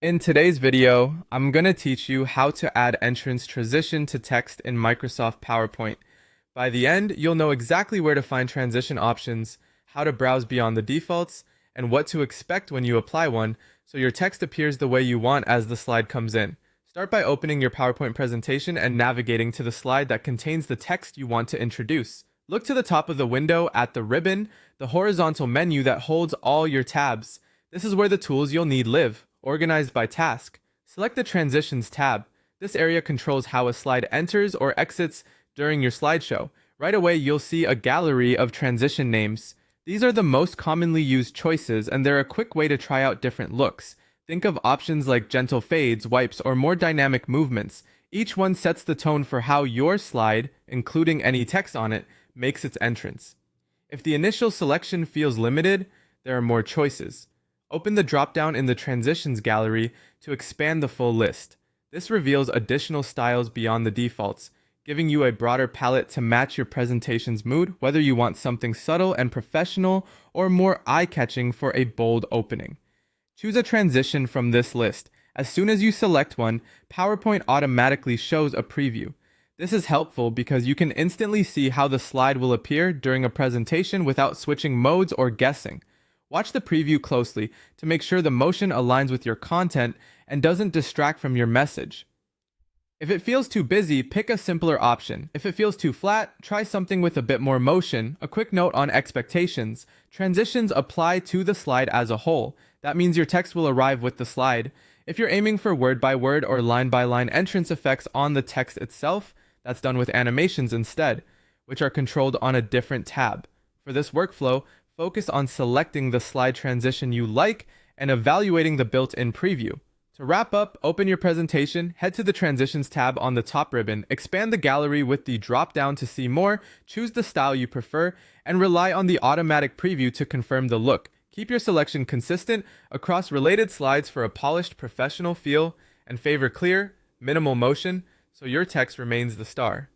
In today's video, I'm going to teach you how to add entrance transition to text in Microsoft PowerPoint. By the end, you'll know exactly where to find transition options, how to browse beyond the defaults, and what to expect when you apply one so your text appears the way you want as the slide comes in. Start by opening your PowerPoint presentation and navigating to the slide that contains the text you want to introduce. Look to the top of the window at the ribbon, the horizontal menu that holds all your tabs. This is where the tools you'll need live, organized by task. Select the Transitions tab. This area controls how a slide enters or exits during your slideshow. Right away, you'll see a gallery of transition names. These are the most commonly used choices, and they're a quick way to try out different looks. Think of options like gentle fades, wipes, or more dynamic movements. Each one sets the tone for how your slide, including any text on it, makes its entrance. If the initial selection feels limited, there are more choices. Open the drop-down in the Transitions gallery to expand the full list. This reveals additional styles beyond the defaults, giving you a broader palette to match your presentation's mood, whether you want something subtle and professional or more eye-catching for a bold opening. Choose a transition from this list. As soon as you select one, PowerPoint automatically shows a preview. This is helpful because you can instantly see how the slide will appear during a presentation without switching modes or guessing. Watch the preview closely to make sure the motion aligns with your content and doesn't distract from your message. If it feels too busy, pick a simpler option. If it feels too flat, try something with a bit more motion. A quick note on expectations. Transitions apply to the slide as a whole. That means your text will arrive with the slide. If you're aiming for word-by-word or line-by-line entrance effects on the text itself, that's done with animations instead, which are controlled on a different tab. For this workflow, focus on selecting the slide transition you like and evaluating the built-in preview. To wrap up, open your presentation, head to the Transitions tab on the top ribbon, expand the gallery with the drop-down to see more, choose the style you prefer, and rely on the automatic preview to confirm the look. Keep your selection consistent across related slides for a polished professional feel, and favor clear, minimal motion so your text remains the star.